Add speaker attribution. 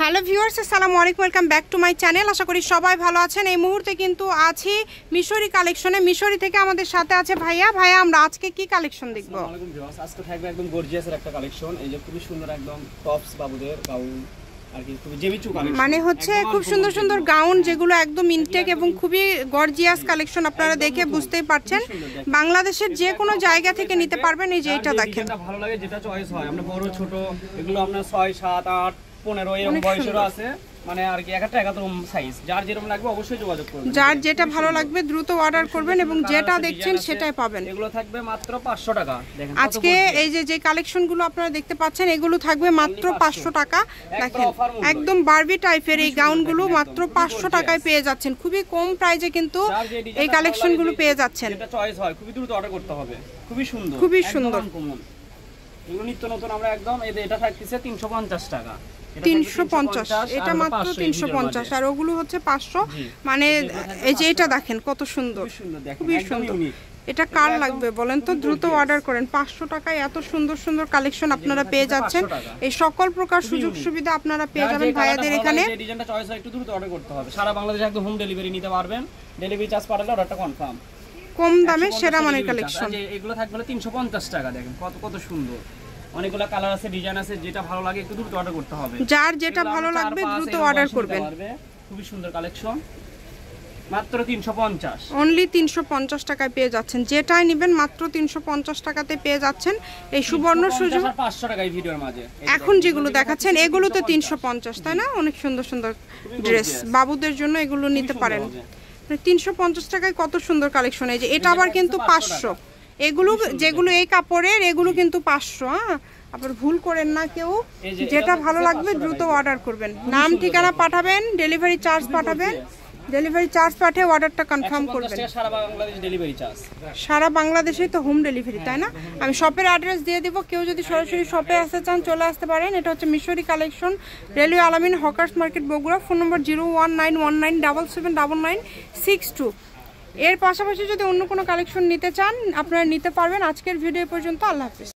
Speaker 1: Hello viewers, আসসালামু আলাইকুম, welcome back to my channel. আশা করি সবাই ভালো আছেন। এই মুহূর্তে কিন্তু আছি মিশরি কালেকশনে। মিশরি থেকে আমাদের সাথে আছে ভাইয়া। আমরা আজকে কি কালেকশন দেখব?
Speaker 2: আসসালামু আলাইকুম ভিউয়ার্স, আজকে থাকবে একদম গর্জিয়াসের একটা কালেকশন। এই যে খুবই সুন্দর একদম টপস বাবুদের গাউন আর কি, খুবই জেমিচু কালেকশন,
Speaker 1: মানে হচ্ছে খুব সুন্দর সুন্দর গাউন যেগুলো একদম ইনটেক এবং খুবই গর্জিয়াস কালেকশন। আপনারা দেখে বুঝতেই পারছেন বাংলাদেশের যে কোনো জায়গা থেকে নিতে পারবেন। এই যে এটা দেখেন,
Speaker 2: যেটা ভালো লাগে, যেটা চয়েস হয়, আমরা বড় ছোট এগুলো আপনার 6 7 8 15 এরকম বয়সেরও আছে, মানে আর কি একটা একরকম সাইজ, যার যেরকম লাগবে অবশ্যই যোগাযোগ করবেন।
Speaker 1: যার যেটা ভালো লাগবে দ্রুত অর্ডার করবেন এবং যেটা দেখছেন সেটাই পাবেন।
Speaker 2: এগুলো থাকবে মাত্র 500 টাকা। দেখেন
Speaker 1: আজকে এই যে কালেকশনগুলো আপনারা দেখতে পাচ্ছেন এগুলো থাকবে মাত্র 500 টাকা। দেখেন একদম বারবি টাইপের এই গাউনগুলো মাত্র 500 টাকায় পেয়ে যাচ্ছেন। খুবই কম প্রাইসে কিন্তু এই কালেকশনগুলো পেয়ে যাচ্ছেন।
Speaker 2: যেটা চয়েস হয় খুবই দ্রুত অর্ডার করতে হবে। খুবই সুন্দর,
Speaker 1: খুবই সুন্দর।
Speaker 2: এগুলো নিত্য নতুন আমরা একদম এটা থাকতেছে 350 টাকা।
Speaker 1: 350, এটা মাত্র 350 আর ওগুলো হচ্ছে 500। মানে এই যে এটা দেখেন কত সুন্দর, খুবই সুন্দর। এটা কার লাগবে বলেন তো, দ্রুত অর্ডার করেন। 500 টাকায় এত সুন্দর সুন্দর কালেকশন আপনারা পেয়ে যাচ্ছেন। এই সকল প্রকার সুযোগ সুবিধা আপনারা পেয়ে যাবেন ভাইয়াদের এখানে।
Speaker 2: এই ডিজাইনটা চয়েস হয় একটু দ্রুত অর্ডার করতে হবে। সারা বাংলাদেশে একদম হোম ডেলিভারি নিতে পারবেন। ডেলিভারি চার্জ পাঠালে অর্ডারটা কনফার্ম।
Speaker 1: কম দামে সেরা মানের কালেকশন।
Speaker 2: এগুলো থাকবে 350 টাকা। দেখেন কত সুন্দর, অনেকগুলো কালার আছে, ডিজাইন আছে, যেটা ভালো লাগে একটু দ্রুত অর্ডার করতে হবে।
Speaker 1: যার যেটা ভালো লাগবে দ্রুত অর্ডার করবেন।
Speaker 2: খুবই সুন্দর কালেকশন, মাত্র 350,
Speaker 1: অনলি 350 টাকায় পেয়ে যাচ্ছেন। যেটাই নেবেন মাত্র 350 টাকাতে পেয়ে যাচ্ছেন। এই সুবর্ণ সুযোগ।
Speaker 2: 500 টাকা এই ভিডিওর মাঝে
Speaker 1: এখন যেগুলো দেখাচ্ছেন এগুলো তো 350, তাই না? অনেক সুন্দর সুন্দর ড্রেস বাবুদের জন্য এগুলো নিতে পারেন। 350 টাকায় কত সুন্দর কালেকশন। এই যে এটা আবার কিন্তু 500। এগুলো যেগুলো এই কাপড়ের এগুলো কিন্তু 500। হ্যাঁ, আবার ভুল করেন না কেউ। যেটা ভালো লাগবে দ্রুত অর্ডার করবেন। নাম ঠিকানা পাঠাবেন, ডেলিভারি চার্জ পাঠাবেন। ডেলিভারি চার্জ পাঠিয়ে অর্ডারটা কনফার্ম করবেন।
Speaker 2: সারা বাংলাদেশ ডেলিভারি চার্জ,
Speaker 1: সারা বাংলাদেশেই তো হোম ডেলিভারি, তাই না? আমি শপের অ্যাড্রেস দিয়ে দিব। কেউ যদি সরাসরি শপে আসতে চান চলে আসতে পারেন। এটা হচ্ছে মিশরি কালেকশন, রেলওয়ে আলামিন হকার্স মার্কেট বগুড়া। ফোন নম্বর 01919779962। এর পাশাপাশি যদি অন্য কোনো কালেকশন নিতে চান আপনারা নিতে পারবেন। আজকের ভিডিও পর্যন্ত, আল্লাহ হাফেজ।